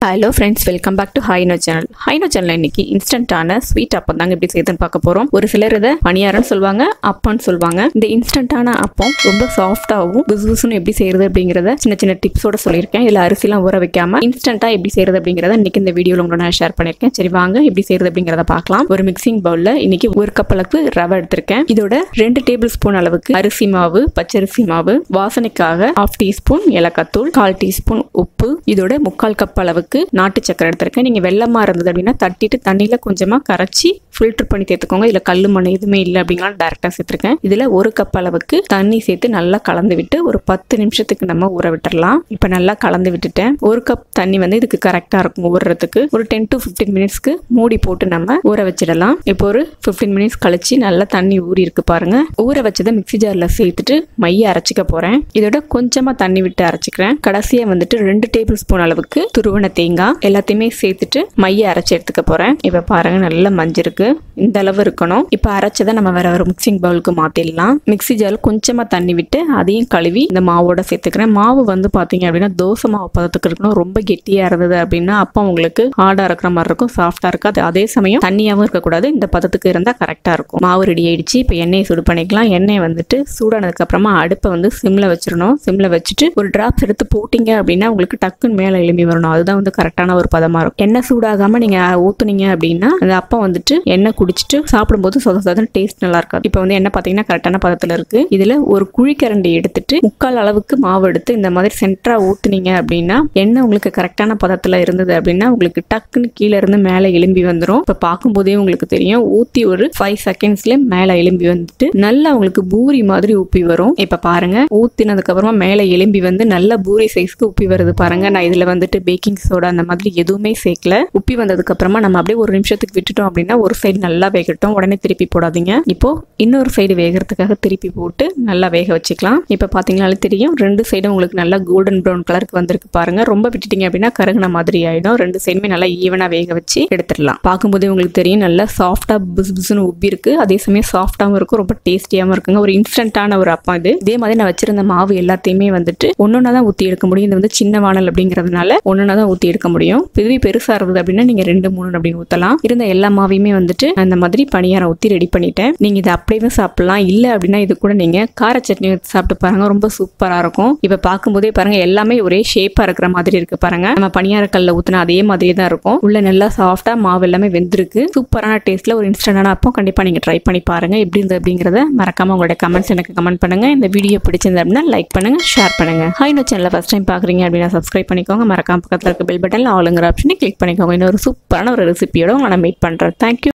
Hello friends, welcome back to Hi-Inno channel. Hi-Inno channel இன்னைக்கு இன்ஸ்டன்ட்டான sweet அப்பம் தாங்க எப்படி செய்யுதுன்னு பார்க்க போறோம். ஒரு சிலர் இத பணியாரம்னு சொல்வாங்க, அப்பம்னு சொல்வாங்க. இந்த இன்ஸ்டன்ட்டான அப்பம் ரொம்ப சாஃப்ட்டாவும் புஸ்புஸ்னு எப்படி செய்யறது அப்படிங்கறத சின்ன டிப்ஸோட சொல்லிருக்கேன். இதுல அரிசிலாம் ஊற வைக்காம இன்ஸ்டன்ட்டா எப்படி செய்யறது அப்படிங்கறத இன்னைக்கு இந்த வீடியோல உங்களோட நான் ஷேர் பண்ணிருக்கேன். சரி வாங்க எப்படி செய்யறது அப்படிங்கறத பார்க்கலாம். ஒரு மிக்சிங் பவுல்ல இன்னைக்கு 1 கப் அளவுக்கு ரவை எடுத்திருக்கேன். இதோட 2 டேபிள் ஸ்பூன் அளவுக்கு அரிசி மாவு, பச்சரிசி மாவு, வாசனைக்காக 1/2 டீஸ்பூன் ஏலக்காய் தூள், 1/4 டீஸ்பூன் உப்பு, இதோட 3/4 கப் அளவுக்கு நாட்டு சக்கரை எடுத்திருக்கேன். நீங்க வெல்லமா இருந்தது அப்படின்னா தட்டிட்டு தண்ணியில கொஞ்சமா கரைச்சி ஃபில்டர் பண்ணி சேர்த்துக்கோங்க. இதுல கல்லு மண் எதுவுமே இல்லை அப்படின்னா டைரக்டா சேர்த்திருக்கேன். இதுல 1 கப் அளவுக்கு தண்ணி சேர்த்து நல்லா கலந்து விட்டு ஒரு 10 நிமிஷத்துக்கு நம்ம ஊற விட்டுறலாம். இப்ப நல்லா கலந்து விட்டுட்டேன். 1 கப் தண்ணி வந்து இதுக்கு கரெக்டா இருக்கும் ஊறுறதுக்கு. ஒரு 10 to 15 மினிட்ஸ்க்கு மூடி போட்டு நம்ம ஊற வச்சிடலாம். இப்போ ஒரு 15 மினிட்ஸ் கழிச்சு நல்லா தண்ணி ஊறி இருக்கு பாருங்க. ஊற வச்சதை மிக்ஸி ஜார்ல சேர்த்துட்டு மைய அரைச்சிக்க போறேன். இதோட கொஞ்சமா தண்ணி விட்டு அரைச்சிக்கிறேன். கடைசியா வந்துட்டு 2 டேபிள் ஸ்பூன் அளவுக்கு துருவன தேங்காய் எல்லாத்தையுமே சேர்த்துட்டு மைய அரைச்சி எடுத்துக்க போறேன். இப்ப பாருங்க நல்லா மஞ்சிருக்கு, இந்த அளவு இருக்கணும். இப்ப அரைச்சதை நம்ம வேற ஒரு மிக்சிங் பவுலுக்கு மாத்திடலாம். மிக்ஸி ஜார்ல கொஞ்சமா தண்ணி விட்டு அதையும் கழுவி இந்த மாவோட சேர்த்துக்கிறேன். மாவு வந்து பாத்தீங்க அப்படின்னா தோசை மாவு பதத்துக்கு இருக்கணும். ரொம்ப கெட்டியா இருந்தது அப்படின்னா அப்போ உங்களுக்கு ஹார்டா இருக்கிற மாதிரி இருக்கும், சாஃப்டா இருக்காது. அதே சமயம் தண்ணியாவும் இருக்கக்கூடாது. இந்த பதத்துக்கு இருந்தா கரெக்டா இருக்கும். மாவு ரெடி ஆயிடுச்சு. இப்ப எண்ணெயை சூடு பண்ணிக்கலாம். எண்ணெய் வந்துட்டு சூடானதுக்கு அப்புறமா அடுப்பை வந்து சிம்ல வச்சிடணும். சிம்ல வச்சுட்டு ஒரு டிராப்ஸ் எடுத்து போட்டீங்க அப்படின்னா உங்களுக்கு டக்குன்னு மேல எழும்பி வரணும். அதுதான் வந்து கரெக்டான ஒரு பதமா இருக்கும். எண்ணெய் சூடாகாம நீங்க ஊத்துனீங்க அப்படின்னா அந்த அப்பம் வந்துட்டு எண்ணெய் குடிச்சிட்டு சாப்பிடும்போது சொத டேஸ்ட் நல்லா இருக்காது. இப்ப வந்து எண்ணெய் பாத்தீங்கன்னா கரெக்டான பதத்துல இருக்கு. இதுல ஒரு குழிக்கரண்டி எடுத்துட்டு 3/4 அளவுக்கு மாவு எடுத்து இந்த மாதிரி சென்டரா ஊத்துனீங்க அப்படின்னா எண்ணெய் உங்களுக்கு கரெக்டான பதத்துல இருந்தது அப்படின்னா உங்களுக்கு டக்குன்னு கீழே இருந்து மேல எலும்பி வந்துடும். இப்ப பார்க்கும் போதே உங்களுக்கு தெரியும். ஊத்தி ஒரு 5 செகண்ட்ஸ்ல மேல எலும்பி வந்துட்டு நல்லா உங்களுக்கு பூரி மாதிரி உப்பி வரும். இப்ப பாருங்க ஊத்தினதுக்கு அப்புறமா மேல எலும்பி வந்து நல்ல பூரி சைஸ்க்கு உப்பி வருது பாருங்க. நான் இதுல வந்துட்டு பேக்கிங் சோடா அந்த மாதிரி எதுவுமே சேர்க்கல. உப்பி வந்ததுக்கு அப்புறமா நம்ம அப்படியே ஒரு நிமிஷத்துக்கு விட்டுட்டோம் அப்படின்னா ஒரு சைடு நல்லா வேகட்டும். உடனே திருப்பி போடாதீங்க. இப்போ இன்னொரு சைடு வேகிறதுக்காக திருப்பி போட்டு நல்லா வேக வச்சுக்கலாம். இப்ப பாத்தீங்கன்னாலே தெரியும் 2 சைடும் உங்களுக்கு நல்லா கோல்டன் ப்ரௌன் கலருக்கு வந்திருக்கு பாருங்க. ரொம்ப விட்டுட்டீங்க அப்படின்னா கருகுன மாதிரி ஆயிடும். 2 சைடுமே நல்லா ஈவனா வேக வச்சு எடுத்துடலாம். பார்க்கும்போதே உங்களுக்கு தெரியும் நல்லா சாஃப்டா புஸ்னு உப்பி இருக்கு. அதே சமயம் சாஃப்டாவும் இருக்கும், ரொம்ப டேஸ்டியாவும் இருக்குங்க. ஒரு இன்ஸ்டன்டான ஒரு அப்பம் இது. இதே மாதிரி நான் வச்சிருந்த மாவு எல்லாத்தையுமே வந்துட்டு ஒன்னொன்னா தான் ஊத்தி எடுக்க முடியும். இது வந்து சின்ன வானல் அப்படிங்கறதுனால ஒன்னொன்னா தான் ஊத்தி எடுக்க முடியும். இதுவே பெருசா இருந்தது அப்படின்னா நீங்க 2, 3 அப்படின்னு ஊத்தலாம். இருந்த எல்லா மாவையுமே வந்துட்டு அந்த மாதிரி பணியாரம் ஊத்தி ரெடி பண்ணிட்டேன். நீங்க இதை அப்படியே சாப்பிடலாம். இல்ல அப்படின்னா இது கூட நீங்க கார சட்னி ஊத்தி சாப்பிட்டு பாருங்க, ரொம்ப சூப்பரா இருக்கும். இப்ப பார்க்கும்போதே பாருங்க எல்லாமே ஒரே ஷேப்பா இருக்கிற மாதிரி இருக்கு பாருங்க. நம்ம பணியார கல்ல ஊத்தினா அதே மாதிரியே தான் இருக்கும். உள்ள நல்லா சாஃப்டா மாவு எல்லாமே வெந்திருக்கு. சூப்பரான டேஸ்ட்ல ஒரு இன்ஸ்டன்டான அப்பம் கண்டிப்பா நீங்க ட்ரை பண்ணி பாருங்க. எப்படி இருந்தது அப்படிங்கறத மறக்காம உங்களோட கமெண்ட்ஸ் எனக்கு கமெண்ட் பண்ணுங்க. இந்த வீடியோ பிடிச்சிருந்தது அப்படின்னா லைக் பண்ணுங்க, ஷேர் பண்ணுங்க. Hi-Inno சேனலை ஃபர்ஸ்ட் டைம் பாக்குறீங்க அப்படின்னா சப்ஸ்கிரைப் பண்ணிக்கோங்க. மறக்காம பக்கத்துல இருக்க பெல் பட்டன்ல ஆளுங்கிற ஆப்ஷனை கிளிக் பண்ணிக்கோங்க. இன்னொரு சூப்பரான ஒரு ரெசிபியோட உங்களை மீட் பண்றேன். தேங்க்யூ.